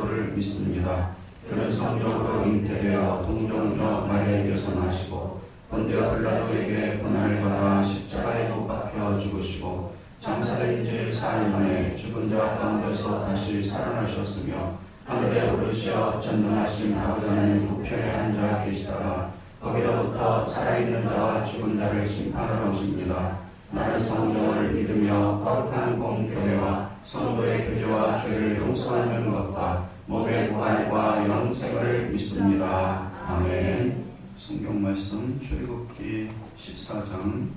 그리스도를 믿습니다. 그는 성령으로 잉태되어 동정녀 마리아에게서 나시고 본디오 빌라도에게 고난을 받아 십자가에 못 박혀 죽으시고 장사된 지 4일 만에 죽은 자 가운데서 다시 살아나셨으며 하늘에 오르시어 전능하신 아버지 하나님 우편에 앉아 계시다가 거기로부터 살아있는 자와 죽은 자를 심판하러 오십니다. 나는 성령을 믿으며 거룩한 공교회와 성도의 교제와 죄를 용서하는 것과 몸의 부활과 영생을 믿습니다. 아멘. 성경 말씀 출애굽기 14장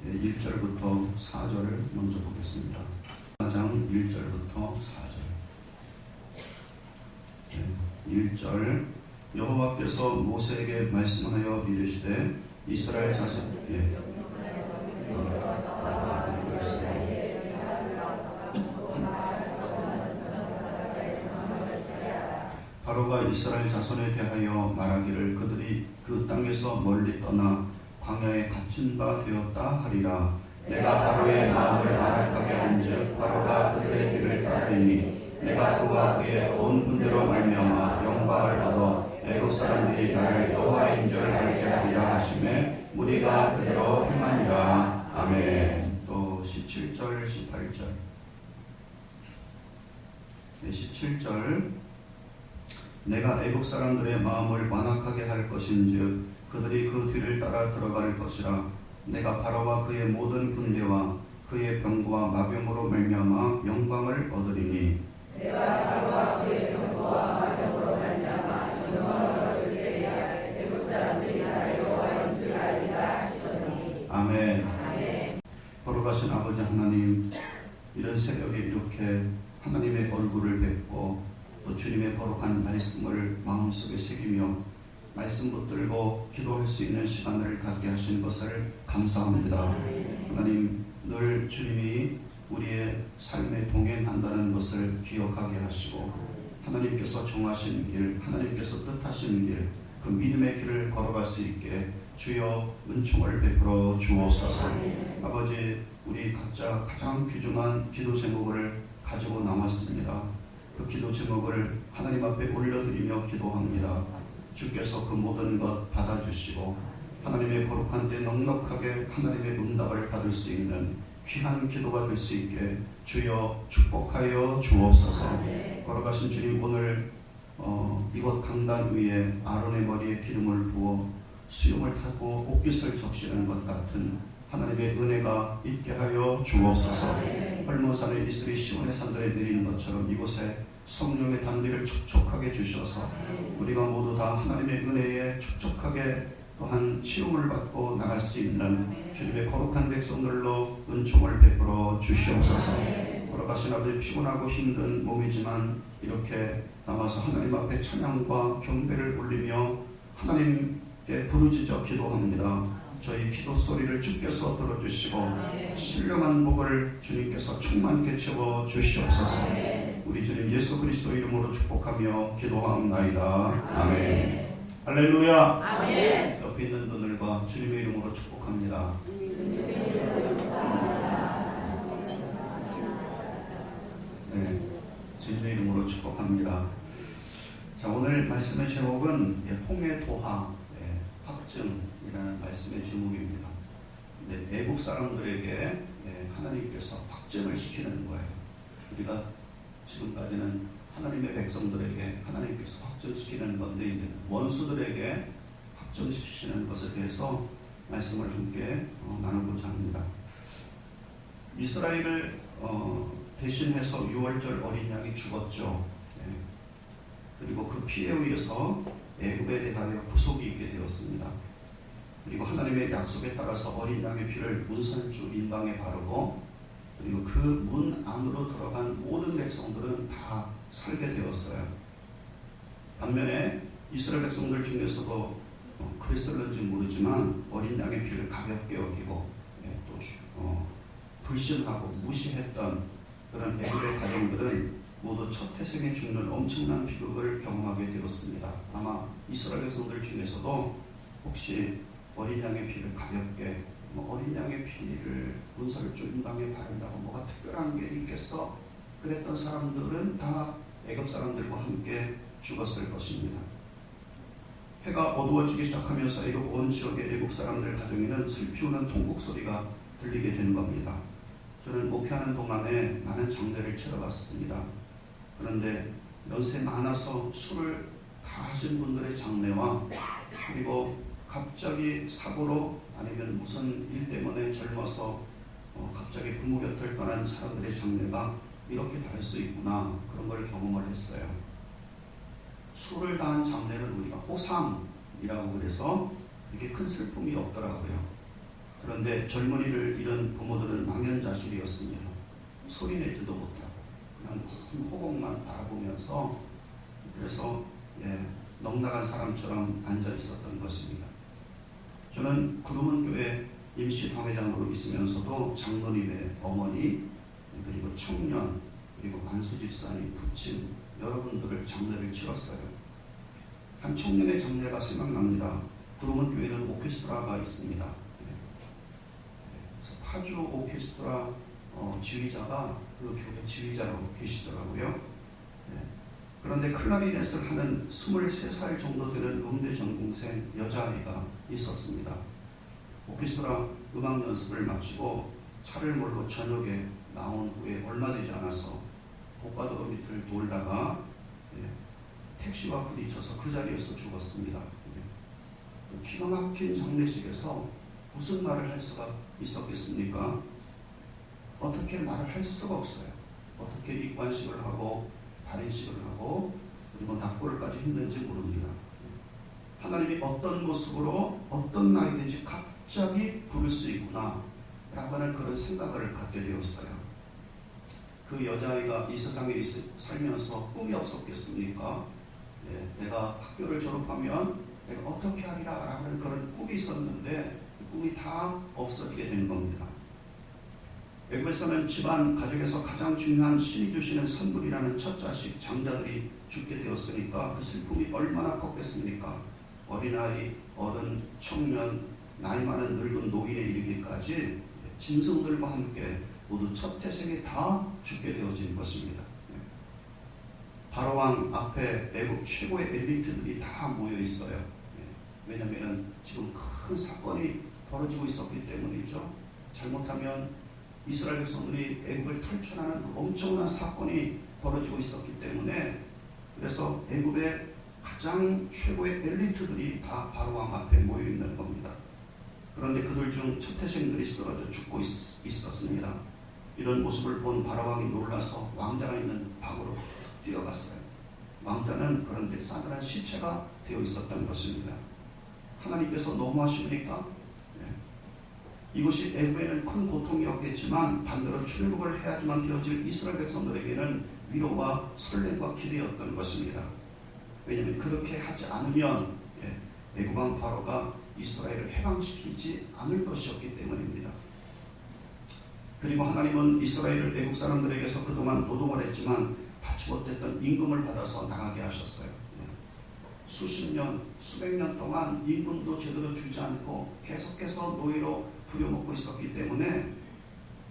1절부터 4절을 먼저 보겠습니다. 14장 1절부터 4절. 1절 여호와께서 모세에게 말씀하여 이르시되 이스라엘 자손 바로가 이스라엘 자손에 대하여 말하기를 그들이 그 땅에서 멀리 떠나 광야에 갇힌 바 되었다 하리라. 내가 바로의 마음을 완악하게 한즉 바로가 그들의 길을 따르니 내가 그와 그의 온 군대로 말미암아 영광을 얻어 애국 사람들이 나를 여호와인 줄 알게 하리라 하시매 무리가 그대로 행하니라. 아멘. 또 17절 18절 17절 내가 애국 사람들의 마음을 완악하게 할 것인즉 그들이 그 뒤를 따라 들어갈 것이라. 내가 바로와 그의 모든 군대와 그의 병거와 마병으로 말미암아 영광을 얻으리니 내가 바로와 그의 병거와 마병으로 말미암아 영광을 얻을 때에 애국 사람들이 나를 여호와인 줄 알리라 하시더니 아멘. 아멘. 거룩하신 아버지 하나님, 이런 새벽에 이렇게 하나님의 얼굴을 뵙고 또 주님의 거룩한 말씀을 마음속에 새기며 말씀 붙들고 기도할 수 있는 시간을 갖게 하신 것을 감사합니다. 하나님, 늘 주님이 우리의 삶에 동행한다는 것을 기억하게 하시고 하나님께서 정하신 길, 하나님께서 뜻하신 길, 그 믿음의 길을 걸어갈 수 있게 주여 은총을 베풀어 주옵소서. 아버지, 우리 각자 가장 귀중한 기도 제목을 가지고 나왔습니다. 그 기도 제목을 하나님 앞에 올려드리며 기도합니다. 주께서 그 모든 것 받아주시고 하나님의 거룩한 때 넉넉하게 하나님의 응답을 받을 수 있는 귀한 기도가 될 수 있게 주여 축복하여 주옵소서. 걸어가신 주님, 오늘 이곳 강단 위에 아론의 머리에 기름을 부어 수염을 타고 옷깃을 적시는 것 같은 하나님의 은혜가 있게 하여 주옵소서. 헐모산의 이슬이 시온의 산들에 내리는 것처럼 이곳에 성령의 단비를 촉촉하게 주셔서 우리가 모두 다 하나님의 은혜에 촉촉하게 또한 치움을 받고 나갈 수 있는 주님의 거룩한 백성들로 은총을 베풀어 주시옵소서. 걸어가신 아버지, 피곤하고 힘든 몸이지만 이렇게 나와서 하나님 앞에 찬양과 경배를 올리며 하나님께 부르짖어 기도합니다. 저희 기도 소리를 주께서 들어주시고 신령한 복을 주님께서 충만케 채워 주시옵소서. 우리 주님 예수 그리스도 이름으로 축복하며 기도하옵나이다. 아멘. 할렐루야. 아멘. 옆에 있는 분들과 주님의 이름으로 축복합니다. 네, 주님의 이름으로 축복합니다. 자, 오늘 말씀의 제목은 홍해도하 확증이라는 말씀의 제목입니다. 애국 사람들에게 하나님께서 확증을 시키는 거예요. 우리가 지금까지는 하나님의 백성들에게 하나님께서 확증시키는 건데 이제 원수들에게 확증시키시는 것에 대해서 말씀을 함께 나누고자 합니다. 이스라엘을 대신해서 6월절 어린 양이 죽었죠. 그리고 그 피에 의해서 애굽에 대하여 구속이 있게 되었습니다. 그리고 하나님의 약속에 따라서 어린 양의 피를 문설주 인방에 바르고 그리고 그 문 안으로 들어간 모든 백성들은 다 살게 되었어요. 반면에 이스라엘 백성들 중에서도 그랬을는지 모르지만 어린 양의 피를 가볍게 여기고 또 불신하고 무시했던 그런 애굽의 가정들은 모두 첫 태생에 죽는 엄청난 비극을 경험하게 되었습니다. 아마 이스라엘 백성들 중에서도 혹시 어린 양의 피를 가볍게 뭐 어린 양의 피를 문설주 인방에 바른다고 뭐가 특별한 게 있겠어? 그랬던 사람들은 다 애굽 사람들과 함께 죽었을 것입니다. 해가 어두워지기 시작하면서 애굽 온 지역의 애굽 사람들 가정에는 슬피 우는 통곡 소리가 들리게 되는 겁니다. 저는 목회하는 동안에 많은 장례를 치러봤습니다. 그런데 연세 많아서 술을 다 하신 분들의 장례와 그리고 갑자기 사고로 아니면 무슨 일 때문에 젊어서 갑자기 부모 곁을 떠난 사람들의 장례가 이렇게 다를 수 있구나, 그런 걸 경험을 했어요. 술을 다한 장례는 우리가 호상이라고 그래서 그렇게 큰 슬픔이 없더라고요. 그런데 젊은이를 잃은 부모들은 망연자실이었습니다. 소리내지도 못하고 그냥 호곡만 바라보면서 그래서 넉나간 사람처럼 앉아 있었던 것입니다. 저는 구름은 교회 임시 당회장으로 있으면서도 장로님의 어머니, 그리고 청년, 그리고 만수 집사님, 부친 여러분들을 장례를 치렀어요. 한 청년의 장례가 생각납니다. 구름은 교회는 오케스트라가 있습니다. 그래서 파주 오케스트라 지휘자가 그 교회 지휘자로 계시더라고요. 그런데 클라리넷을 하는 23살 정도 되는 음대 전공생 여자아이가 있었습니다. 오케스트라 음악 연습을 마치고 차를 몰고 저녁에 나온 후에 얼마 되지 않아서 고가도로 밑을 돌다가 택시와 부딪혀서 그 자리에서 죽었습니다. 기가 막힌 장례식에서 무슨 말을 할 수가 있었겠습니까? 어떻게 말을 할 수가 없어요. 어떻게 입관식을 하고 발인식을 하고 그리고 납골까지 했는지 모릅니다. 하나님이 어떤 모습으로 어떤 나이든지 갑자기 부를 수 있구나 라고 하는 그런 생각을 갖게 되었어요. 그 여자아이가 이 세상에 살면서 꿈이 없었겠습니까? 내가 학교를 졸업하면 내가 어떻게 하리라 라고 하는 그런 꿈이 있었는데 그 꿈이 다 없어지게 된 겁니다. 애굽에서는 집안 가족에서 가장 중요한 신이 주시는 선물이라는 첫 자식 장자들이 죽게 되었으니까 그 슬픔이 얼마나 컸겠습니까? 어린아이, 어른, 청년, 나이 많은 늙은 노인에 이르기까지 짐승들과 함께 모두 첫 태생에 다 죽게 되어진 것입니다. 바로왕 앞에 애굽 최고의 엘리트들이 다 모여 있어요. 왜냐하면 지금 큰 사건이 벌어지고 있었기 때문이죠. 잘못하면 이스라엘 백성들이 애굽을 탈출하는 그 엄청난 사건이 벌어지고 있었기 때문에 그래서 애굽의 가장 최고의 엘리트들이 다 바로왕 앞에 모여 있는 겁니다. 그런데 그들 중 첫 태생들이 쓰러져 죽고 있었습니다. 이런 모습을 본 바로왕이 놀라서 왕자가 있는 방으로 뛰어갔어요. 왕자는 그런데 싸늘한 시체가 되어 있었던 것입니다. 하나님께서 너무하십니까? 이것이 애굽에는 큰 고통이었겠지만 반대로 출애굽을 해야지만 되어질 이스라엘 백성들에게는 위로와 설렘과 기대였던 것입니다. 왜냐하면 그렇게 하지 않으면 애굽 왕 바로가 이스라엘을 해방시키지 않을 것이었기 때문입니다. 그리고 하나님은 이스라엘을 애국 사람들에게서 그동안 노동을 했지만 받지 못했던 임금을 받아서 나가게 하셨어요. 수십 년, 수백 년 동안 임금도 제대로 주지 않고 계속해서 노예로 부려먹고 있었기 때문에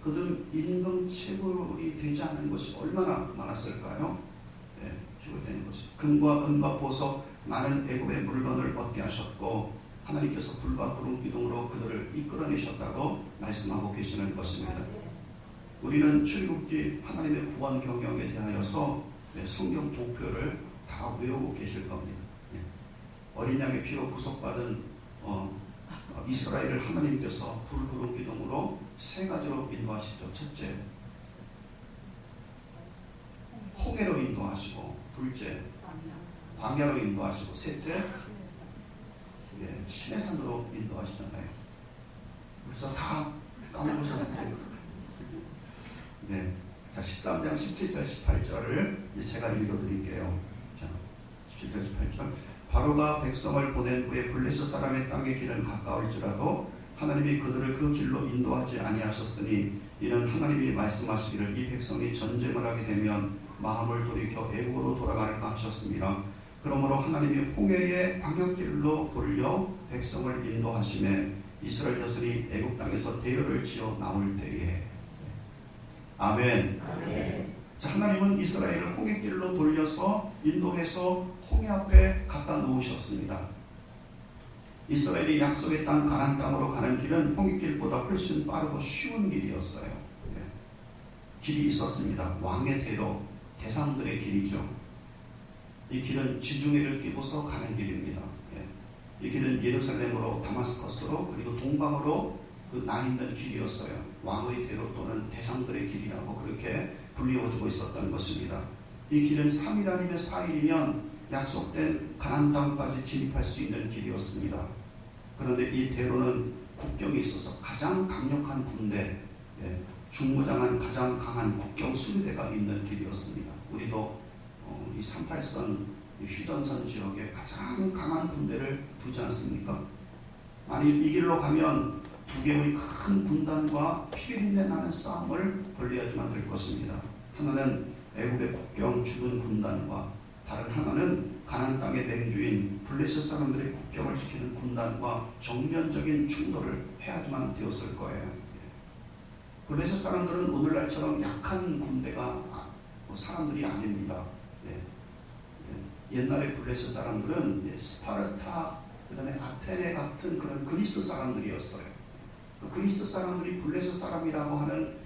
그들 임금 체불이 되지 않는 것이 얼마나 많았을까요? 체불되는 것이 금과 은과 보석 많은 애굽의 물건을 얻게 하셨고 하나님께서 불과 구름 기둥으로 그들을 이끌어내셨다고 말씀하고 계시는 것입니다. 우리는 출애굽기 하나님의 구원 경영에 대하여서 성경 도표를 다 외우고 계실 겁니다. 어린 양의 피로 구속받은 이스라엘을 하나님께서 불, 구름, 기둥으로 세 가지로 인도하시죠. 첫째, 홍해로 인도하시고, 둘째, 광야로 인도하시고, 셋째, 시내산으로 인도하시잖아요. 그래서 다 까먹으셨어요. 자, 13장 17절 18절을 제가 읽어드릴게요. 자, 17절 18절. 바로가 백성을 보낸 후에 블레셋 사람의 땅의 길은 가까울지라도 하나님이 그들을 그 길로 인도하지 아니하셨으니 이는 하나님이 말씀하시기를 이 백성이 전쟁을 하게 되면 마음을 돌이켜 애국으로 돌아갈까 하셨습니다. 그러므로 하나님이 홍해의 방향길로 돌려 백성을 인도하심에 이스라엘 자손이 애굽 땅에서 대열을 지어 나올 때에. 아멘. 자, 하나님은 이스라엘을 홍해길로 돌려서 인도해서 홍해 앞에 갖다 놓으셨습니다. 이스라엘이 약속의 땅 가나안 땅으로 가는 길은 홍해길보다 훨씬 빠르고 쉬운 길이었어요. 길이 있었습니다. 왕의 대로, 대상들의 길이죠. 이 길은 지중해를 끼고서 가는 길입니다. 이 길은 예루살렘으로 다마스커스로 그리고 동방으로 나 있는 길이었어요. 왕의 대로 또는 대상들의 길이라고 그렇게 불리워지고 있었던 것입니다. 이 길은 3일 아니면 4일이면 약속된 가나안 땅까지 진입할 수 있는 길이었습니다. 그런데 이 대로는 국경에 있어서 가장 강력한 군대, 중무장한 가장 강한 국경 수비대가 있는 길이었습니다. 우리도 이 38선 휴전선 지역에 가장 강한 군대를 두지 않습니까? 만일 이 길로 가면 두 개의 큰 군단과 피비린내 나는 싸움을 벌여야지만 될 것입니다. 하나는 애굽의 국경 주둔 군단과 다른 하나는 가나안 땅의 맹주인 블레셋 사람들의 국경을 지키는 군단과 정면적인 충돌을 해야지만 되었을 거예요. 블레셋 사람들은 오늘날처럼 약한 군대가 사람들이 아닙니다. 옛날에 블레셋 사람들은 스파르타, 그 다음에 아테네 같은 그런 그리스 사람들이었어요. 그리스 사람들이 블레셋 사람이라고 하는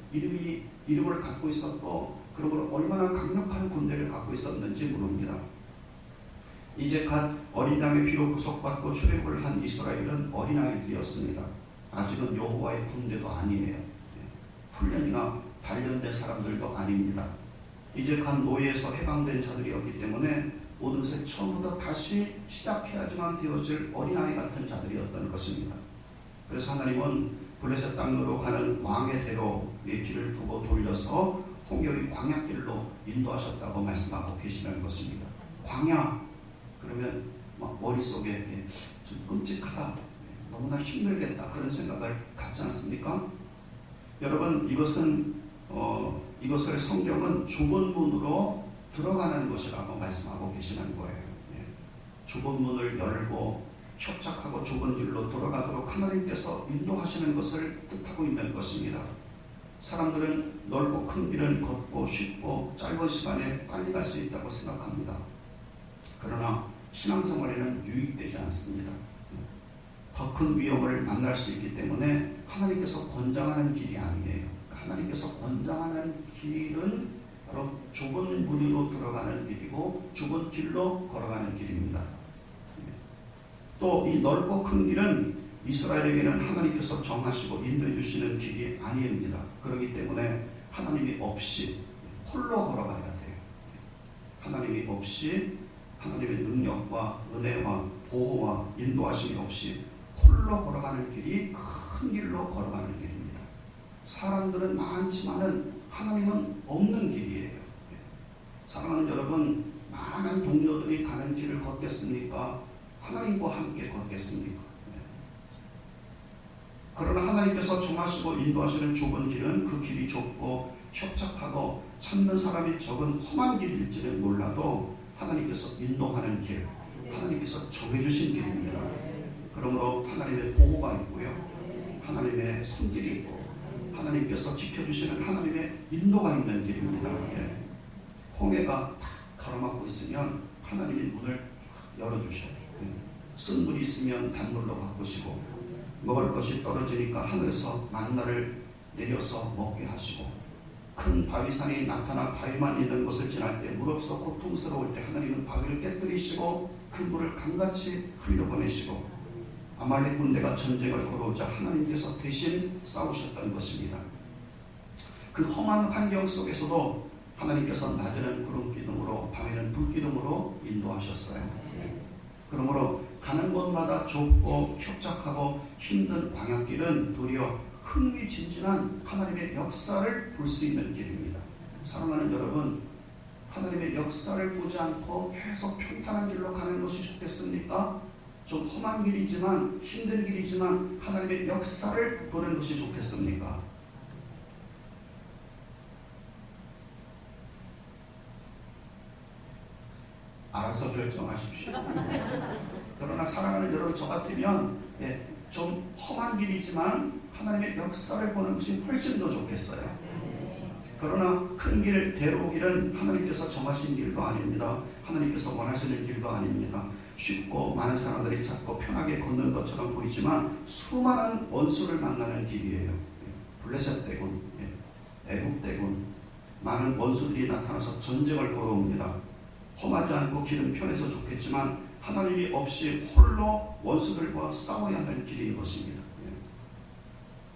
이름을 갖고 있었고, 그러므로 얼마나 강력한 군대를 갖고 있었는지 모릅니다. 이제 갓 어린 양의 피로 구속받고 출애굽을 한 이스라엘은 어린아이들이었습니다. 아직은 여호와의 군대도 아니에요. 훈련이나 단련된 사람들도 아닙니다. 이제 갓 노예에서 해방된 자들이었기 때문에 모든 것을 처음부터 다시 시작해야지만 되어질 어린아이 같은 자들이었던 것입니다. 그래서 하나님은 블레셋 땅으로 가는 왕의 대로의 길을 두고 돌려서 홍해의 광야길로 인도하셨다고 말씀하고 계시는 것입니다. 광야 그러면 막 머릿속에 좀 끔찍하다, 너무나 힘들겠다 그런 생각을 갖지 않습니까? 여러분, 이것을 성경은 좁은 문으로 들어가는 것이라고 말씀하고 계시는 거예요. 좁은 문을 열고 협착하고 좁은 길로 돌아가도록 하나님께서 인도하시는 것을 뜻하고 있는 것입니다. 사람들은 넓고 큰 길은 걷고 쉽고 짧은 시간에 빨리 갈 수 있다고 생각합니다. 그러나 신앙생활에는 유익되지 않습니다. 더 큰 위험을 만날 수 있기 때문에 하나님께서 권장하는 길이 아니에요. 하나님께서 권장하는 길은 바로 좁은 문으로 들어가는 길이고 좁은 길로 걸어가는 길입니다. 또 이 넓고 큰 길은 이스라엘에게는 하나님께서 정하시고 인도해 주시는 길이 아닙니다. 그렇기 때문에 하나님이 없이 홀로 걸어가야 돼요. 하나님이 없이, 하나님의 능력과 은혜와 보호와 인도하심이 없이 홀로 걸어가는 길이 큰 길로 걸어가는 길입니다. 사람들은 많지만은 하나님은 없는 길이에요. 사랑하는 여러분, 많은 동료들이 가는 길을 걷겠습니까? 하나님과 함께 걷겠습니까? 그러나 하나님께서 정하시고 인도하시는 좁은 길은 그 길이 좁고 협착하고 찾는 사람이 적은 험한 길일지는 몰라도 하나님께서 인도하는 길, 하나님께서 정해주신 길입니다. 그러므로 하나님의 보호가 있고요, 하나님의 손길이 있고 하나님께서 지켜주시는 하나님의 인도가 있는 길입니다. 홍해가 딱 가로막고 있으면 하나님이 문을 열어주셔요. 쓴 물이 있으면 단물로 바꾸시고, 먹을 것이 떨어지니까 하늘에서 만나를 내려서 먹게 하시고, 큰 바위산이 나타나 바위만 있는 곳을 지날 때 물 없어 고통스러울 때 하나님은 바위를 깨뜨리시고 그 물을 강같이 흘려보내시고, 아말렉 군대가 전쟁을 걸어오자 하나님께서 대신 싸우셨던 것입니다. 그 험한 환경 속에서도 하나님께서 낮에는 구름기둥으로 밤에는 불기둥으로 인도하셨어요. 그러므로 가는 곳마다 좁고 협착하고 힘든 광야길은 도리어 흥미진진한 하나님의 역사를 볼 수 있는 길입니다. 사랑하는 여러분, 하나님의 역사를 보지 않고 계속 평탄한 길로 가는 것이 좋겠습니까? 좀 험한 길이지만, 힘든 길이지만 하나님의 역사를 보는 것이 좋겠습니까? 알아서 결정하십시오. 그러나 사랑하는 여러분, 저 같으면 좀 험한 길이지만 하나님의 역사를 보는 것이 훨씬 더 좋겠어요. 그러나 큰 길, 대로길은 하나님께서 정하신 길도 아닙니다. 하나님께서 원하시는 길도 아닙니다. 쉽고 많은 사람들이 찾고 편하게 걷는 것처럼 보이지만 수많은 원수를 만나는 길이에요. 블레셋 대군, 애국 대군, 많은 원수들이 나타나서 전쟁을 걸어옵니다. 험하지 않고 길은 편해서 좋겠지만 하나님이 없이 홀로 원수들과 싸워야 하는 길인 것입니다.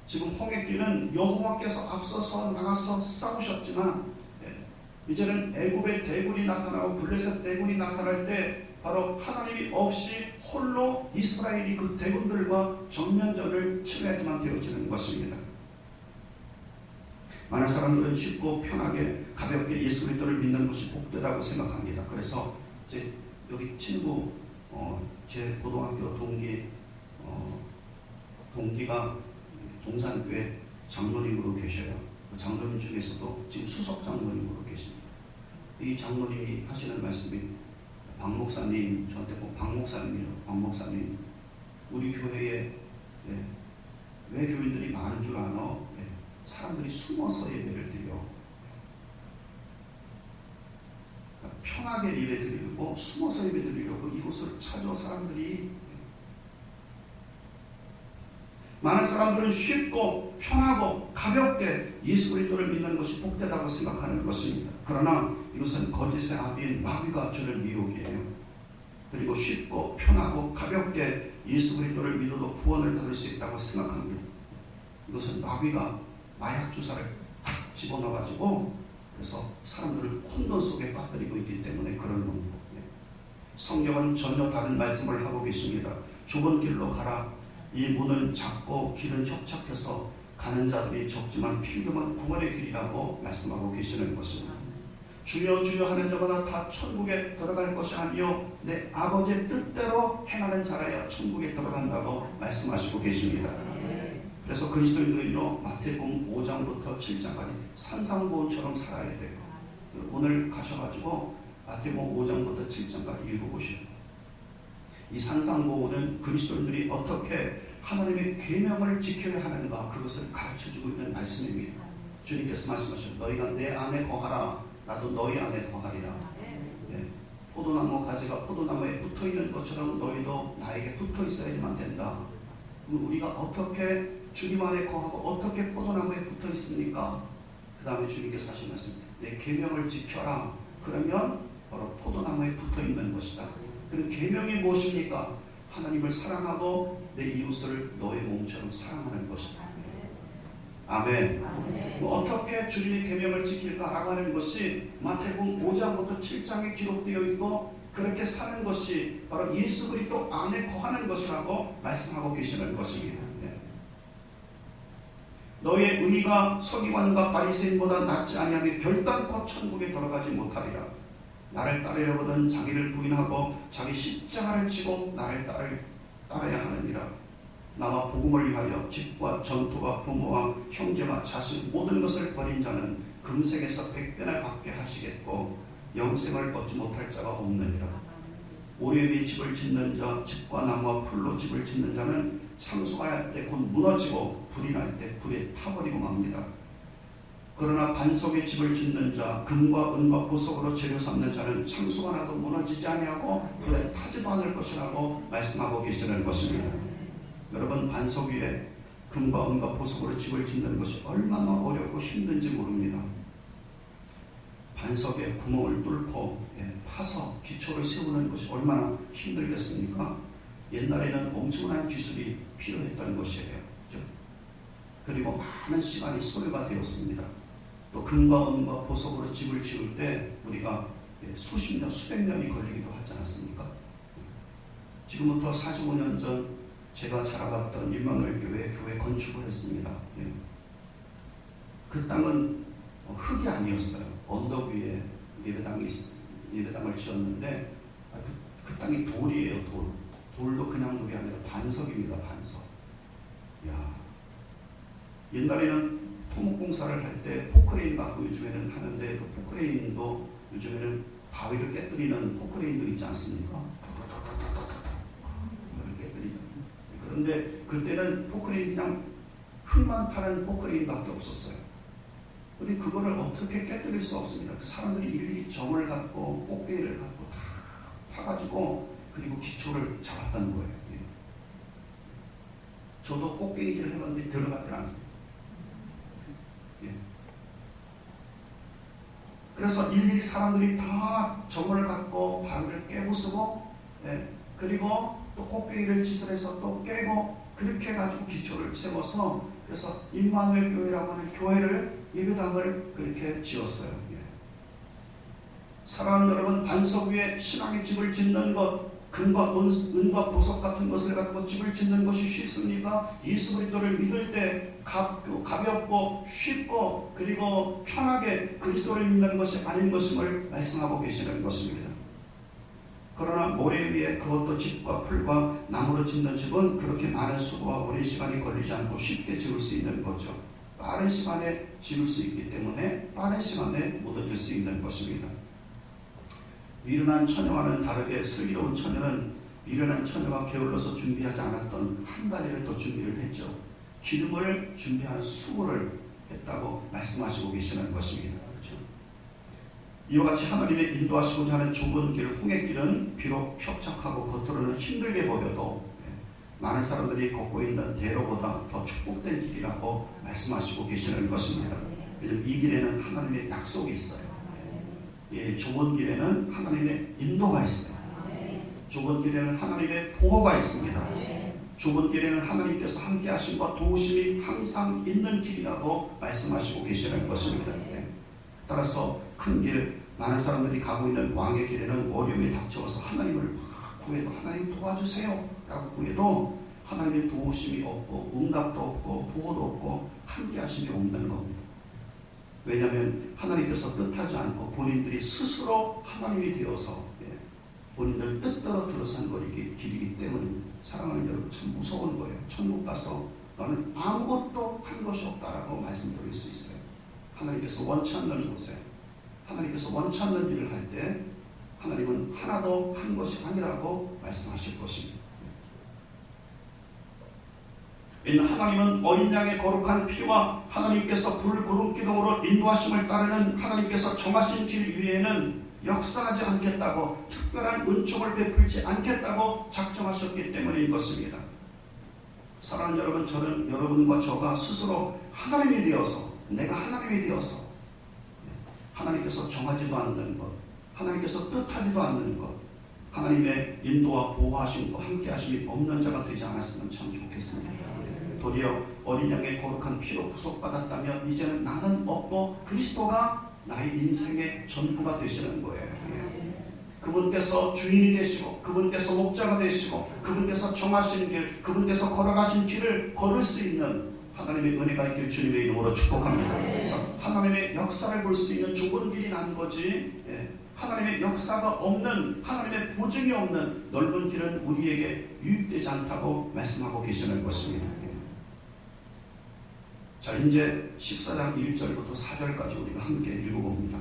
지금 홍해길은 여호와께서 앞서서 나가서 싸우셨지만 이제는 애굽의 대군이 나타나고 블레셋 대군이 나타날 때 바로 하나님이 없이 홀로 이스라엘이 그 대군들과 정면전을 치러야지만 되어지는 것입니다. 많은 사람들은 쉽고 편하게 가볍게 예수 그리스도를 믿는 것이 복되다고 생각합니다. 그래서 제 여기 친구 제 고등학교 동기가 동산교회 장로님으로 계셔요. 그 장로님 중에서도 지금 수석 장로님으로 계십니다. 이 장로님이 하시는 말씀이 박 목사님, 저한테 꼭 박 목사님이요. 박 목사님, 우리 교회에 왜 교인들이 많은 줄 아나? 사람들이 숨어서 예배를 드려. 그러니까 편하게 예배 드리고 숨어서 예배 드리려고 이곳을 찾아 사람들이. 많은 사람들은 쉽고 편하고 가볍게 예수 그리스도를 믿는 것이 복되다고 생각하는 것입니다. 그러나 이것은 거짓의 아비인 마귀가 주는 미혹이에요. 그리고 쉽고 편하고 가볍게 예수 그리스도를 믿어도 구원을 받을 수 있다고 생각합니다. 이것은 마귀가 마약 주사를 탁 집어넣어가지고 그래서 사람들을 혼돈 속에 빠뜨리고 있기 때문에 그런 겁니다. 성경은 전혀 다른 말씀을 하고 계십니다. 좁은 길로 가라. 이 문은 작고 길은 협착해서 가는 자들이 적지만 필경은 구원의 길이라고 말씀하고 계시는 것입니다. 주여 주여 하는 자마다 다 천국에 들어갈 것이 아니요 내 아버지의 뜻대로 행하는 자라야 천국에 들어간다고 말씀하시고 계십니다. 그래서 그리스도인들은요 마태복음 5장부터 7장까지 산상보훈처럼 살아야 돼요. 오늘 가셔가지고 마태복음 5장부터 7장까지 읽어보시오. 이 산상보훈은 그리스도인들이 어떻게 하나님의 계명을 지켜야 하는가 그것을 가르쳐주고 있는 말씀입니다. 주님께서 말씀하셨죠. 너희가 내 안에 거하라 나도 너희 안에 거하리라. 포도나무 가지가 포도나무에 붙어있는 것처럼 너희도 나에게 붙어있어야지만 된다. 그럼 우리가 어떻게 주님 안에 거하고 어떻게 포도나무에 붙어있습니까? 그 다음에 주님께서 하신 말씀 내 계명을 지켜라. 그러면 바로 포도나무에 붙어있는 것이다. 그 계명이 무엇입니까? 하나님을 사랑하고 내 이웃을 너의 몸처럼 사랑하는 것이다. 아멘. 어떻게 주님의 계명을 지킬까라고 하는 것이 마태복음 5장부터 7장에 기록되어 있고 그렇게 사는 것이 바로 예수 그리스도 안에 거하는 것이라고 말씀하고 계시는 것입니다. 너의 의가 서기관과 바리새인보다 낫지 아니하며 결단코 천국에 들어가지 못하리라. 나를 따르려거든 자기를 부인하고 자기 십자가를 지고 나를 따라야 하느니라. 나와 복음을 위하여 집과 전토와 부모와 형제와 자식 모든 것을 버린 자는 금생에서 100배나 받게 하시겠고 영생을 얻지 못할 자가 없느니라. 오래 위에 집을 짓는 자 집과 나무와 풀로 집을 짓는 자는 상수할 때 곧 무너지고 불이 날 때 불에 타버리고 맙니다. 그러나 반석에 집을 짓는 자 금과 은과 보석으로 재료 삼는 자는 창수가 나도 무너지지 아니하고 불에 타지도 않을 것이라고 말씀하고 계시는 것입니다. 여러분 반석 위에 금과 은과 보석으로 집을 짓는 것이 얼마나 어렵고 힘든지 모릅니다. 반석에 구멍을 뚫고 파서 기초를 세우는 것이 얼마나 힘들겠습니까? 옛날에는 엄청난 기술이 필요했던 것이에요. 그리고 많은 시간이 소요가 되었습니다. 또 금과 은과 보석으로 집을 지을 때 우리가 수십 년, 수백 년이 걸리기도 하지 않습니까? 지금부터 45년 전 제가 자라갔던 임마누엘 교회 건축을 했습니다. 그 땅은 흙이 아니었어요. 언덕 위에 예배당을 지었는데 그 땅이 돌이에요. 돌도 그냥 돌이 아니라 반석입니다. 반석. 야, 옛날에는 토목공사를 할 때 포크레인 갖고 요즘에는 하는데 그 포크레인도 요즘에는 바위를 깨뜨리는 포크레인도 있지 않습니까? 깨뜨리는 그런 그런데 그때는 포크레인이 그냥 흙만 파는 포크레인밖에 없었어요. 우리 그거를 어떻게 깨뜨릴 수 없습니다. 그 사람들이 일일이 점을 갖고 꽃게를 갖고 다 파가지고 그리고 기초를 잡았다는 거예요. 예. 저도 꽃게일을 해봤는데 들어갔지 않습니다. 예. 그래서 일일이 사람들이 다 점을 갖고 바위를 깨고 쓰고, 예. 그리고 또 꽃게일을 지설해서 또 깨고 그렇게 해가지고 기초를 세워서 그래서 임마누엘 교회라고 하는 교회를 예배당을 그렇게 지었어요. 예. 사랑하는 여러분, 반석 위에 신앙의 집을 짓는 것, 금과 은과 보석 같은 것을 갖고 집을 짓는 것이 쉽습니까? 예수 그리스도를 믿을 때 가볍고 쉽고 그리고 편하게 그리스도를 믿는 것이 아닌 것임을 말씀하고 계시는 것입니다. 그러나 모래 위에 그것도 집과 풀과 나무로 짓는 집은 그렇게 많은 수고와 오랜 시간이 걸리지 않고 쉽게 지을 수 있는 거죠. 빠른 시간에 지을 수 있기 때문에 빠른 시간에 묻어질 수 있는 것입니다. 미련한 처녀와는 다르게 슬기로운 처녀는 미련한 처녀가 게을러서 준비하지 않았던 한 가지를 더 준비를 했죠. 기름을 준비하는 수고를 했다고 말씀하시고 계시는 것입니다. 그렇죠? 이와 같이 하나님의 인도하시고자 하는 좁은 길, 홍해길은 비록 협착하고 겉으로는 힘들게 보여도 많은 사람들이 걷고 있는 대로보다 더 축복된 길이라고 말씀하시고 계시는 것입니다. 왜냐하면 이 길에는 하나님의 약속이 있어요. 예, 좁은 길에는 하나님의 인도가 있어요. 좁은 길에는 하나님의 보호가 있습니다. 좁은 길에는 하나님께서 함께 하심과 도우심이 항상 있는 길이라고 말씀하시고 계시는 것입니다. 따라서 큰 길, 많은 사람들이 가고 있는 왕의 길에는 어려움이 닥쳐와서 하나님을 구해도 하나님 도와주세요 라고 구해도 하나님의 도우심이 없고 응답도 없고 보호도 없고 함께 하심이 없는 겁니다. 왜냐하면 하나님께서 뜻하지 않고 본인들이 스스로 하나님이 되어서 본인들 뜻대로 들어선 길이기 때문입니다. 사랑하는 여러분, 참 무서운 거예요. 천국 가서 너는 아무것도 한 것이 없다라고 말씀드릴 수 있어요. 하나님께서 원치 않는 곳에 하나님께서 원치 않는 일을 할 때 하나님은 하나도 한 것이 아니라고 말씀하실 것입니다. 하나님은 어린 양의 거룩한 피와 하나님께서 불, 구름, 기둥으로 인도하심을 따르는 하나님께서 정하신 길 위에는 역사하지 않겠다고, 특별한 은총을 베풀지 않겠다고 작정하셨기 때문인 것입니다. 사랑하는 여러분, 저는 여러분과 저가 스스로 하나님이 되어서, 내가 하나님이 되어서 하나님께서 정하지도 않는 것, 하나님께서 뜻하지도 않는 것, 하나님의 인도와 보호하심과 함께하심이 없는 자가 되지 않았으면 참 좋겠습니다. 도리어 어린 양의 거룩한 피로 구속받았다면 이제는 나는 없고 그리스도가 나의 인생의 전부가 되시는 거예요. 그분께서 주인이 되시고 그분께서 목자가 되시고 그분께서 정하신 길, 그분께서 걸어가신 길을 걸을 수 있는 하나님의 은혜가 있길 주님의 이름으로 축복합니다. 그래서 하나님의 역사를 볼 수 있는 좁은 길이 난 거지, 하나님의 역사가 없는, 하나님의 보증이 없는 넓은 길은 우리에게 유익되지 않다고 말씀하고 계시는 것입니다. 자, 이제 14장 1절부터 4절까지 우리가 함께 읽어봅니다.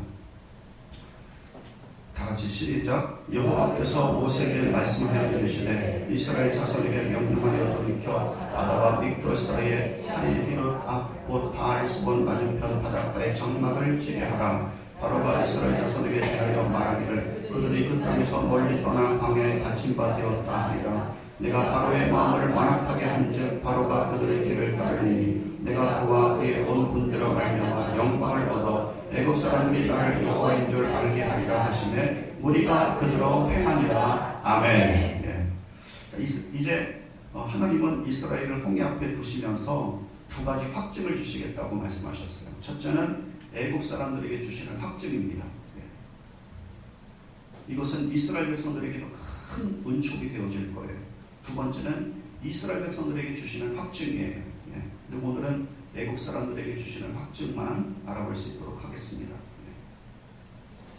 다같이 시작. 여호와께서 모세에게 말씀하여 이르시되 이스라엘 자손에게 명령하여 돌이켜 아다와 믹돌 사이에 하이기롯 앞 곧 바알스본 맞은편 바닷가에 장막을 지게 하라. 바로가 이스라엘 자손에게 대하여 말하기를 그들이 그 땅에서 멀리 떠나 광야에 갇힌 바 되었다 하리라. 내가 바로의 마음을 완악하게 한즉 바로가 그들의 길을 따르리니 내가 그와 그의 온 군대로 말미암아 영광을 얻어 애국 사람들이 나를 여호와인 줄 알게 하리라 하시매 우리가 그대로 행하니라. 아멘. 예. 이제 하나님은 이스라엘을 홍해 앞에 두시면서 두 가지 확증을 주시겠다고 말씀하셨어요. 첫째는 애국 사람들에게 주시는 확증입니다. 예. 이것은 이스라엘 백성들에게도 큰 은총이 되어질 거예요. 두 번째는 이스라엘 백성들에게 주시는 확증이에요. 예. 근데 오늘은 애국 사람들에게 주시는 확증만 알아볼 수 있도록 하겠습니다.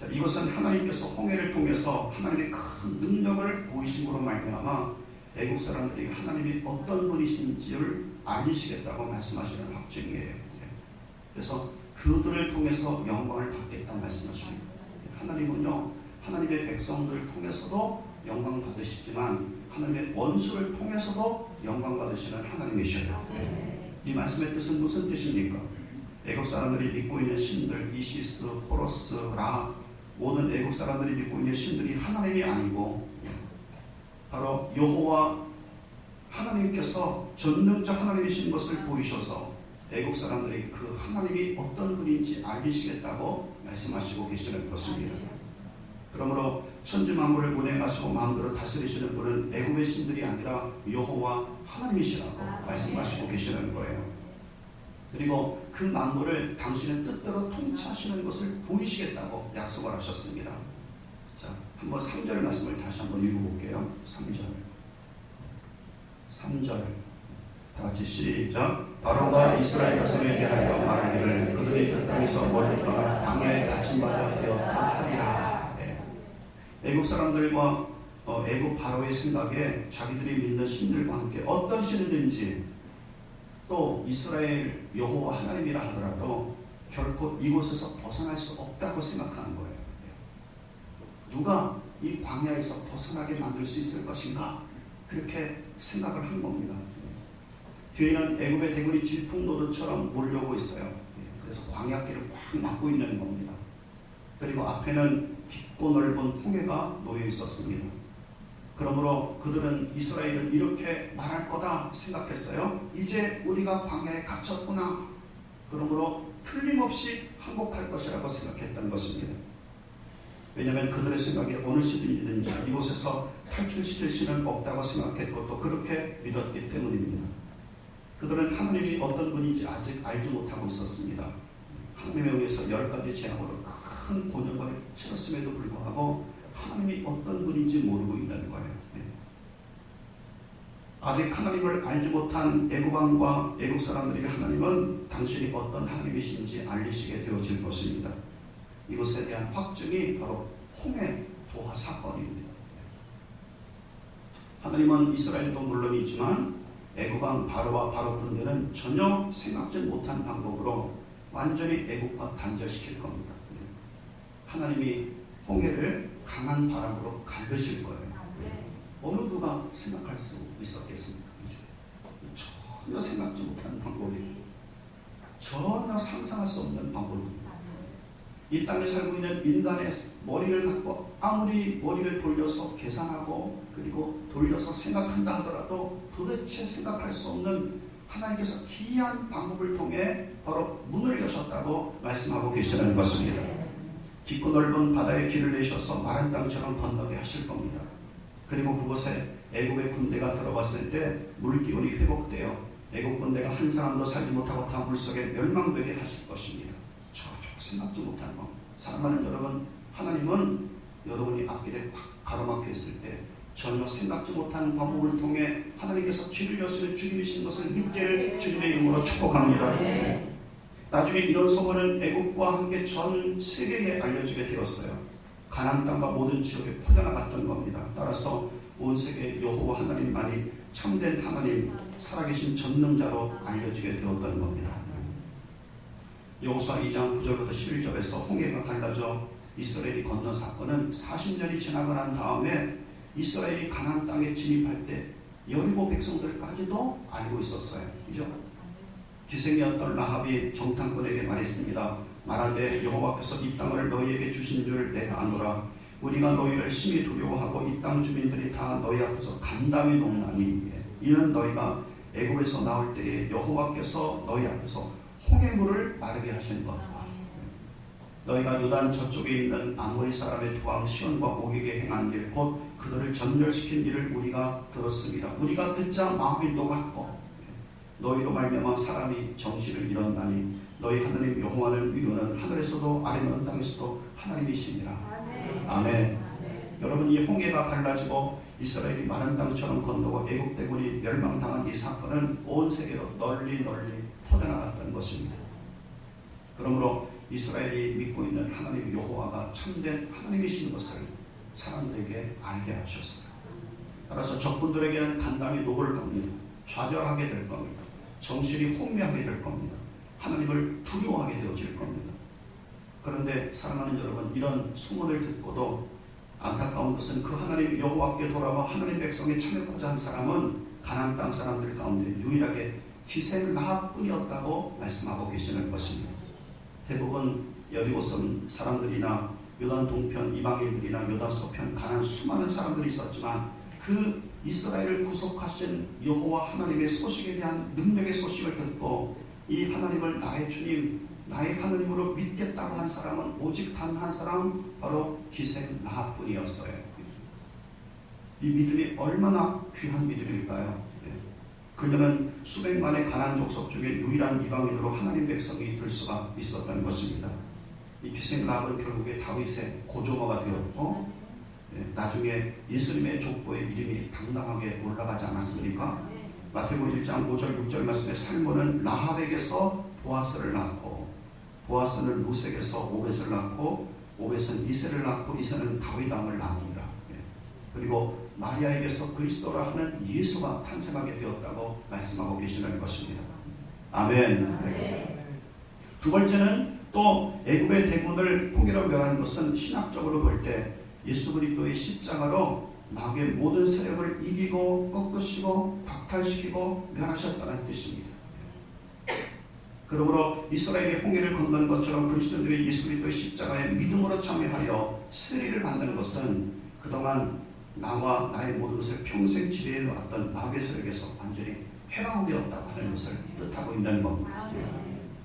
자, 이것은 하나님께서 홍해를 통해서 하나님의 큰 능력을 보이심으로 말미암아 애국 사람들이 하나님이 어떤 분이신지를 알리시겠다고 말씀하시는 확증이에요. 그래서 그들을 통해서 영광을 받겠다 말씀하십니다. 하나님은요, 하나님의 백성들을 통해서도 영광 받으시지만 하나님의 원수를 통해서도 영광 받으시는 하나님이셔요. 이 말씀의 뜻은 무슨 뜻입니까? 애국 사람들이 믿고 있는 신들 이시스, 호러스, 라 모든 애국 사람들이 믿고 있는 신들이 하나님이 아니고 바로 여호와 하나님께서 전능적 하나님이신 것을 보이셔서 애국 사람들에게 그 하나님이 어떤 분인지 알리시겠다고 말씀하시고 계시는 것입니다. 그러므로 천지 만물을 운행하시고 마음대로 다스리시는 분은 애국의 신들이 아니라 여호와 하나님이시라고 말씀하시고 계시는 거예요. 그리고 그 만물을 당신의 뜻대로 통치하시는 것을 보이시겠다고 약속을 하셨습니다. 자, 한번 3절 말씀을 다시 한번 읽어볼게요. 3절 다 같이 시작. 바로가 이스라엘 백성에게 하여 말하기를 그들이 그 땅에서 멀리 떠나 광야에 갇힌바가 되었다 하리라. 애국 사람들과 애국 바로의 생각에 자기들이 믿는 신들과 함께 어떤 신이든지 또 이스라엘 여호와 하나님이라 하더라도 결코 이곳에서 벗어날 수 없다고 생각하는 거예요. 누가 이 광야에서 벗어나게 만들 수 있을 것인가? 그렇게 생각을 한 겁니다. 뒤에는 애굽의 대군이 질풍노도처럼 몰려오고 있어요. 그래서 광야길을 꽉 막고 있는 겁니다. 그리고 앞에는 깊고 넓은 홍해가 놓여 있었습니다. 그러므로 그들은 이스라엘은 이렇게 말할 거다 생각했어요. 이제 우리가 광야에 갇혔구나. 그러므로 틀림없이 항복할 것이라고 생각했던 것입니다. 왜냐하면 그들의 생각에 어느 시든지 이곳에서 탈출시킬 수는 없다고 생각했고 또 그렇게 믿었기 때문입니다. 그들은 하나님이 어떤 분인지 아직 알지 못하고 있었습니다. 하나님에 의해서 10가지 재앙으로 큰 곤욕을 치렀음에도 불구하고 하나님이 어떤 분인지 모르고 있는 거예요. 아직 하나님을 알지 못한 애국왕과 애국 사람들에게 하나님은 당신이 어떤 하나님이신지 알리시게 되어질 것입니다. 이것에 대한 확증이 바로 홍해 도하 사건입니다. 하나님은 이스라엘도 물론이지만 애국왕 바로와 바로 군대는 전혀 생각지 못한 방법으로 완전히 애국과 단절시킬 겁니다. 하나님이 홍해를 강한 바람으로 갈르실 거예요. 어느 누가 생각할 수 있었겠습니까? 전혀 생각지 못한 방법이에요. 전혀 상상할 수 없는 방법입니다. 이 땅에 살고 있는 인간의 머리를 갖고 아무리 머리를 돌려서 계산하고 그리고 돌려서 생각한다 하더라도 도대체 생각할 수 없는 하나님께서 기이한 방법을 통해 바로 문을 여셨다고 말씀하고 계시는 것입니다. 깊고 넓은 바다에 길을 내셔서 마른 땅처럼 건너게 하실 겁니다. 그리고 그곳에 애국의 군대가 들어갔을 때 물기운이 회복되어 애국 군대가 한 사람도 살지 못하고 다 물속에 멸망되게 하실 것입니다. 전혀 생각지 못한 것. 사랑하는 여러분, 하나님은 여러분이 앞길에 확 가로막혀 있을 때 전혀 생각지 못한 방법을 통해 하나님께서 길을 여시는 주님이신 것을 믿기를 주님의 이름으로 축복합니다. 나중에 이런 소문은 애국과 함께 전 세계에 알려지게 되었어요. 가나안 땅과 모든 지역에 퍼져나갔던 겁니다. 따라서 온 세계 여호와 하나님만이 참된 하나님, 살아계신 전능자로 알려지게 되었던 겁니다. 여호수아 2장 9절부터 11절에서 홍해가 갈라져 이스라엘이 건넌 사건은 40년이 지나고 난 다음에 이스라엘이 가나안 땅에 진입할 때 여리고 백성들까지도 알고 있었어요. 그죠? 기생이었던 라합이 정탐꾼에게 말했습니다. 말하되 여호와께서 이 땅을 너희에게 주신 줄 내가 아노라. 우리가 너희를 심히 두려워하고 이 땅 주민들이 다 너희 앞에서 간담이 녹나니 이는 너희가 애굽에서 나올 때에 여호와께서 너희 앞에서 홍해물을 마르게 하신 것과 너희가 요단 저쪽에 있는 아모리 사람의 토왕 시온과 오게게 행한 일 곧 그들을 전멸시킨 일을 우리가 들었습니다. 우리가 듣자 마음이 녹았고 너희로 말미암아 사람이 정신을 잃었나니 너희 하나님 여호와를 위로는 하늘에서도 아래는 땅에서도 하나님이시니라. 아멘. 여러분, 이 홍해가 갈라지고 이스라엘이 마른 땅처럼 건너고 애국 대군이 멸망당한 이 사건은 온 세계로 널리 퍼져나갔던 것입니다. 그러므로 이스라엘이 믿고 있는 하나님 여호와가 참된 하나님이신 것을 사람들에게 알게 하셨어요. 따라서 적군들에게는 간담이 녹을 겁니다. 좌절하게 될 겁니다. 정신이 혼미하게 될 겁니다. 하나님을 두려워하게 되어질 겁니다. 그런데 사랑하는 여러분, 이런 소문을 듣고도 안타까운 것은 그 하나님 여호와께 돌아와 하나님 백성에 참여하고자 한 사람은 가나안 땅 사람들 가운데 유일하게 기생 라합뿐이었다고 말씀하고 계시는 것입니다. 대부분 여리고성 사람들이나 요단 동편 이방인들이나 요단 서편 가나안 수많은 사람들이 있었지만 그 이스라엘을 구속하신 여호와 하나님의 소식에 대한 능력의 소식을 듣고 이 하나님을 나의 주님, 나의 하나님으로 믿겠다고 한 사람은 오직 단 한 사람, 바로 기생 라합뿐이었어요. 이 믿음이 얼마나 귀한 믿음일까요? 그녀는 수백만의 가나안 족속 중에 유일한 이방인으로 하나님 백성이 될 수가 있었던 것입니다. 이 기생 라합은 결국에 다윗의 고조모가 되었고 나중에 예수님의 족보의 이름이 당당하게 올라가지 않았습니까? 마태복음 1장 5절 6절 말씀에 살몬은 라합에게서 보아스를 낳고 보아스는 루색에서 오벳을 낳고 오벳은 이새를 낳고 이새는 다윗 왕을 낳습니다. 그리고 마리아에게서 그리스도라 하는 예수가 탄생하게 되었다고 말씀하고 계시는 것입니다. 아멘. 두 번째는 또 애굽의 대군을 포기로 멸한 것은 신학적으로 볼 때 예수 그리스도의 십자가로 마귀의 모든 세력을 이기고 꺾으시고 박탈시키고 멸하셨다는 뜻입니다. 그러므로 이스라엘의 홍해를 건너는 것처럼 그리스도인들이 예수 그리스도의 십자가에 믿음으로 참여하여 세리를 받는 것은 그동안 나와 나의 모든 것을 평생 지배해왔던 마귀의 세력에서 완전히 해방되었다고 하는 것을 뜻하고 있는 겁니다.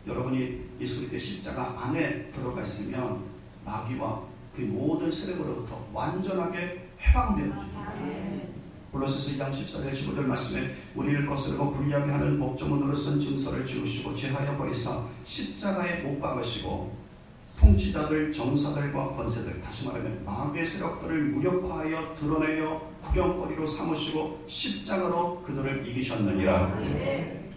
여러분이 예수 그리스도의 십자가 안에 들어가 있으면 마귀와 그 모든 세력으로부터 완전하게 해방됩니다. 골로새서 2장 14절 15절 말씀에 우리를 거스르고 불리하게 하는 법조문으로 쓴 증서를 지우시고 제하여 버리사 십자가에 못 박으시고 통치자들, 정사들과 권세들, 다시 말하면 마귀의 세력들을 무력화하여 드러내려 구경거리로 삼으시고 십자가로 그들을 이기셨느니라.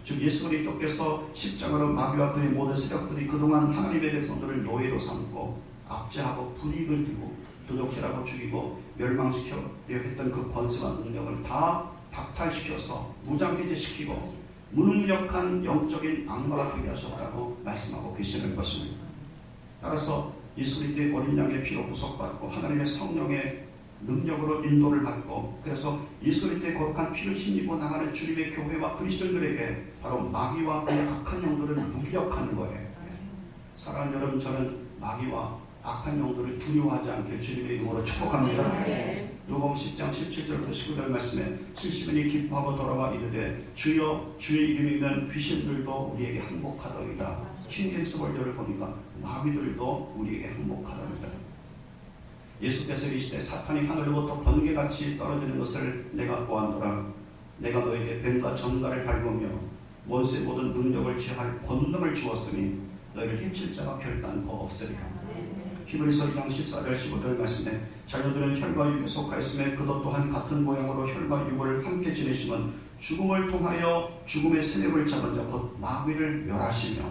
즉 예수 그리스도께서 십자가로 마귀와 그의 모든 세력들이 그동안 하나님의 백성들을 노예로 삼고 압제하고 불이익을 주고 도적질하고 죽이고 멸망시키려 했던 그 권세와 능력을 다 박탈시켜서 무장해제시키고 무능력한 영적인 악마가 되게 하셨다고 말씀하고 계시는 것입니다. 따라서 예수 그리스도의 어린 양의 피로 구속받고 하나님의 성령의 능력으로 인도를 받고 그래서 예수 그리스도의 거룩한 피를 힘입고 나가는 주님의 교회와 그리스도인들에게 바로 마귀와 그의 악한 영들을 무기력하는 거예요. 사랑하는 여러분, 저는 마귀와 악한 영들을 두려워하지 않게 주님의 이름으로 축복합니다. 누가복음 10장 17절부터 19절 말씀에 70인이 기뻐하고 돌아와 이르되 주여 주의 이름이면 귀신들도 우리에게 항복하더이다. 킹제임스 번역을 보니까 마귀들도 우리에게 항복하더이다. 예수께서 이르시되 사탄이 하늘로부터 번개같이 떨어지는 것을 내가 보았노라. 내가 너에게 뱀과 전갈을 밟으며 원수의 모든 능력을 제할 권능을 주었으니 너희를 해칠 자가 결단코 없으리라. 히브리서 2장 14절 15절 말씀에 자녀들은 혈과 육에 속하였음에 그도 또한 같은 모양으로 혈과 육을 함께 지내시면 죽음을 통하여 죽음의 세력을 잡은 자 곧 마귀를 멸하시며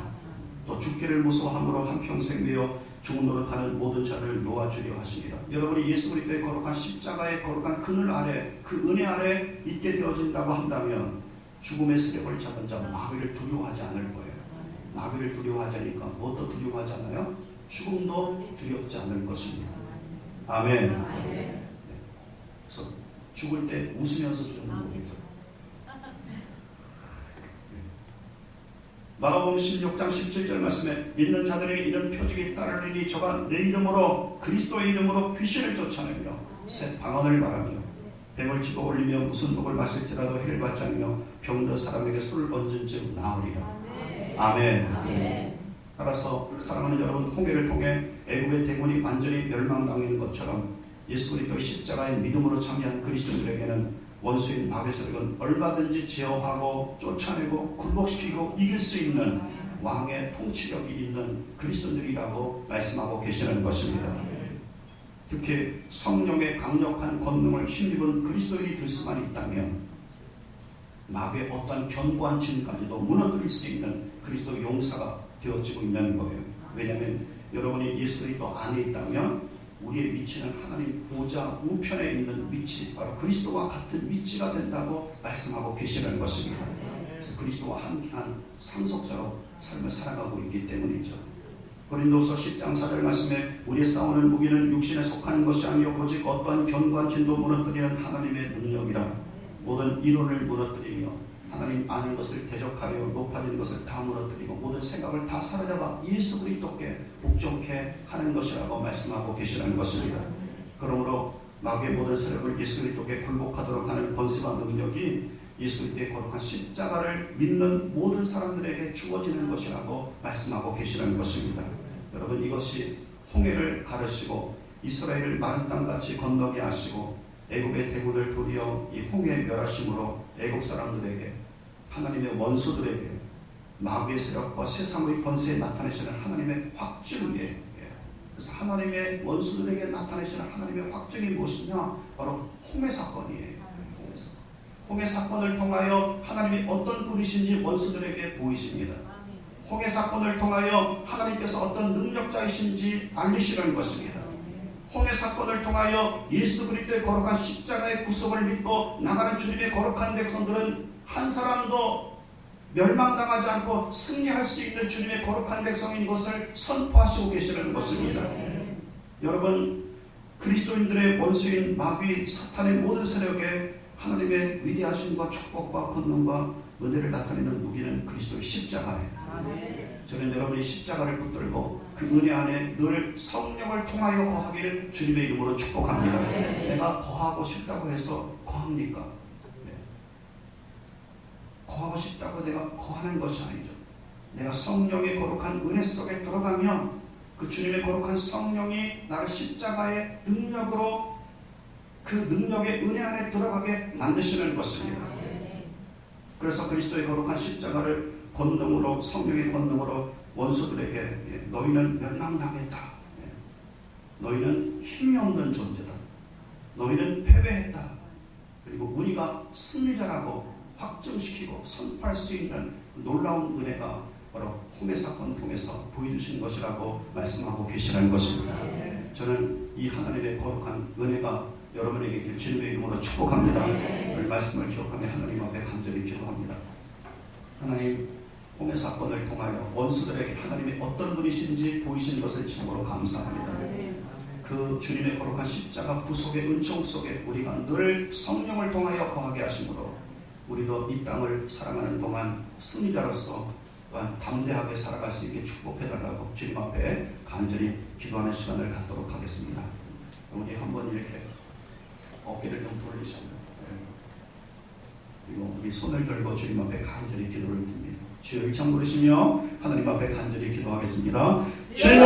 또 죽기를 무서워함으로 한평생 매여 죽음 노릇하는 모든 자를 놓아주려 하십니다. 여러분이 예수 그리스도의 거룩한 십자가의 거룩한 그늘 아래 그 은혜 아래 있게 되어진다고 한다면 죽음의 세력을 잡은 자 마귀를 두려워하지 않을 거예요. 마귀를 두려워하지 않으니까 무엇도 두려워하지 않아요? 죽음도 두렵지 않을 것입니다. 아멘. 그래서 죽을 때 웃으면서 죽는 겁니다. 마가복음 16장 17절 말씀에 믿는 자들에게 이런 표적이 따르리니 저가 내 이름으로 그리스도의 이름으로 귀신을 쫓아내며 새 방언을 말하며 뱀을 집어 올리며 무슨 독을 마실지라도 해를 받지 않으며 병든 사람에게 술을 얹은 즉 나으리라. 아멘. 따라서 사랑하는 여러분, 홍해를 통해 애굽의 대군이 완전히 멸망당하는 것처럼 예수 그리스도의 십자가의 믿음으로 참여한 그리스도인들에게는 원수인 마귀의 세력은 얼마든지 제어하고 쫓아내고 굴복시키고 이길 수 있는 왕의 통치력이 있는 그리스도인들이라고 말씀하고 계시는 것입니다. 특히 성령의 강력한 권능을 힘입은 그리스도인이 될 수만 있다면 마귀의 어떤 견고한 진까지도 무너뜨릴 수 있는 그리스도 용사가 되어지고 있는 거예요. 왜냐하면 여러분이 예수 그리스도 안에 있다면 우리의 위치는 하나님 보좌 우편에 있는 위치, 바로 그리스도와 같은 위치가 된다고 말씀하고 계시는 것입니다. 그래서 그리스도와 함께한 상속자로 삶을 살아가고 있기 때문이죠. 고린도서 10장 4절 말씀에 우리의 싸우는 무기는 육신에 속하는 것이 아니요 오직 어떠한 견고한 진도 무너뜨리는 하나님의 능력이라. 모든 이론을 무너뜨리며 하나님 아는 것을 대적하여 높아지는 것을 다 무너뜨리고 모든 생각을 다 사로잡아 예수 그리스도께 복종케 하는 것이라고 말씀하고 계시라는 것입니다. 그러므로 마귀의 모든 세력을 예수 그리스도께 굴복하도록 하는 권세와 능력이 예수 그리스도의 거룩한 십자가를 믿는 모든 사람들에게 주어지는 것이라고 말씀하고 계시라는 것입니다. 여러분, 이것이 홍해를 가르시고 이스라엘을 마른 땅같이 건너게 하시고 애굽의 대군을 도리어 이 홍해 멸하심으로 애굽 사람들에게, 하나님의 원수들에게 마귀의 세력과 세상의 권세에 나타내시는 하나님의 확증이에요. 그래서 하나님의 원수들에게 나타내시는 하나님의 확증이 무엇이냐? 바로 홍해 사건이에요. 홍해 사건을 통하여 하나님이 어떤 분이신지 원수들에게 보이십니다. 홍해 사건을 통하여 하나님께서 어떤 능력자이신지 알리시는 것입니다. 홍해 사건을 통하여 예수 그리스도의 거룩한 십자가의 구속을 믿고 나가는 주님의 거룩한 백성들은 한 사람도 멸망당하지 않고 승리할 수 있는 주님의 거룩한 백성인 것을 선포하시고 계시는 것입니다. 여러분, 그리스도인들의 원수인 마귀 사탄의 모든 세력에 하나님의 위대하심과 축복과 권능과 은혜를 나타내는 무기는 그리스도의 십자가예요. 저는 여러분이 십자가를 붙들고 그 은혜 안에 늘 성령을 통하여 거하기를 주님의 이름으로 축복합니다. 내가 거하고 싶다고 해서 거합니까? 네. 거하고 싶다고 내가 거하는 것이 아니죠. 내가 성령의 거룩한 은혜 속에 들어가면 그 주님의 거룩한 성령이 나를 십자가의 능력으로 그 능력의 은혜 안에 들어가게 만드시는 것입니다. 그래서 그리스도의 거룩한 십자가를 권능으로, 성령의 권능으로 원수들에게 너희는 멸망당했다. 너희는 힘이 없는 존재다. 너희는 패배했다. 그리고 우리가 승리자라고 확증시키고 선포할 수 있는 놀라운 은혜가 바로 홍해 사건 통해서 보여주신 것이라고 말씀하고 계시라는 것입니다. 저는 이 하나님의 거룩한 은혜가 여러분에게 주님의 이름으로 축복합니다. 오늘 말씀을 기억하며 하나님 앞에 간절히 기도합니다. 하나님, 홍해 사건을 통하여 원수들에게 하나님이 어떤 분이신지 보이신 것을 참으로 감사합니다. 그 주님의 거룩한 십자가 구속의 은총 속에 우리가 늘 성령을 통하여 거하게 하심으로 우리도 이 땅을 살아가는 동안 승리자로서 또한 담대하게 살아갈 수 있게 축복해달라고 주님 앞에 간절히 기도하는 시간을 갖도록 하겠습니다. 우리 한번 이렇게 어깨를 좀 돌리시고 그리고 우리 손을 들고 주님 앞에 간절히 기도를 드립니다. 주여 일창 부르시며 하나님 앞에 간절히 기도하겠습니다. 주여!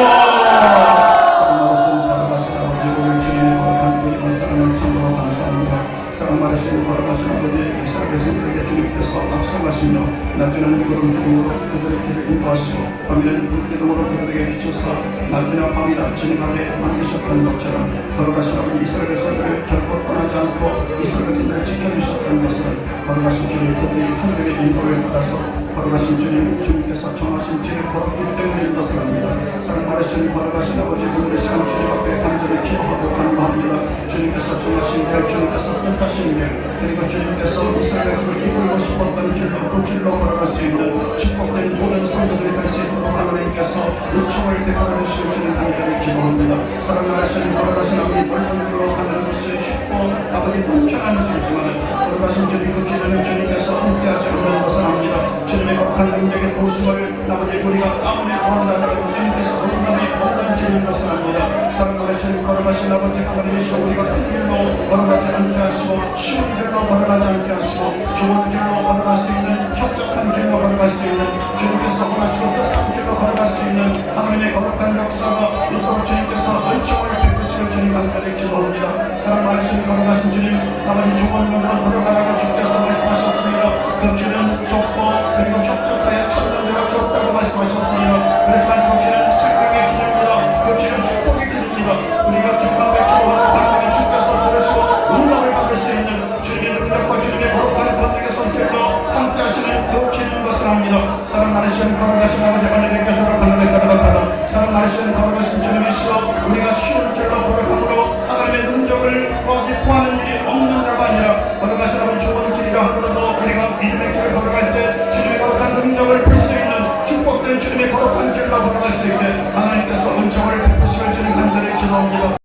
사랑 많으신 바라가신 아버지, 오늘 주님의 거룩한 은혜와 사랑을 참으로 감사합니다. 사랑 많으신 바라가신 아버지, 이스라엘 백성들에게 주님께서 앞서가시며 낮에는 구름 기둥으로 그들의 길을 인도하시고 밤에는 불 기둥으로 그들에게 비춰서 낮이나 밤이나 주님 앞에 만드셨던 것처럼 거룩하신 아버지 이스라엘 백성들을 결코 떠나지 않고 이스라엘 백성들을 지켜주셨던 것은 거룩하신 주님, 그들이 하늘의 인도를 받아서 거룩하신 주님, 주님께서 정하신 길을 걸었기 때문인 것을 압니다. 사랑 많으신 거룩하신 아버지, 오늘의 시간 주님 앞에 간절히 기도하고 간구합니다. 주님께서 정하신 길, 주님께서 뜻하신 길, 그리고 주님께서 이스라엘 백성을 이끌고 싶었던 길로 그 길로 걸어갈 수 있는 축복된 모든 성도들이 될 수 있도록 하나님께서 요청을 대하여 주시는 주님 간절히 기도합니다. 사랑 많으신 거룩하신 아버지, 넓은 길로 가는 것이 쉽고 아버지 불편한 길이지만 거룩하신 주님, 그 길에는 주님께서 함께하지 않는 것을 압니다. 주님의 거룩한 능력의 도심을 아버지 우리가 아무리 구한다면 주님께서 응답이 없는 길인 것을 압니다. 사랑 많으신 거룩하신 아버지 하나님이시여, 우리가 큰 길로 걸어가지 않게 하시고 쉬운 길로 걸어가지 않게 하시고 좋은 길로 걸어갈 수 있는, 협력한 길로 걸어갈 수 있는, 주님께서 원하시고 뜻한 길로 걸어갈 수 있는 하나님의 거룩한 역사가 있도록 주님께서 은총을 베푸시는 주님 간절히 기도합니다. 사랑 많으신 거룩하신 주님, 아버지 좋은 길로 걸어가라고 주께서 말씀하셨습니다. 그 길은 좁고 그리고 협력하여 천년제가 좁다고 말씀하셨습니다. 그렇지만 그 길은 생명의 길입니다. 그 길은 축복의 길입니다. 우리가 주님과 기도하고 당연히 주께서 부르시고 응답을 받을 수 있는 주님의 능력과 주님의 거룩한 권능의 손길로 함께 하시는 그 길인 것을 압니다. 사랑 많으신 거룩하신 아버지 하나님께 들어가는 데 들어가다 사랑 많으신 거룩하신 주님이시여, 우리가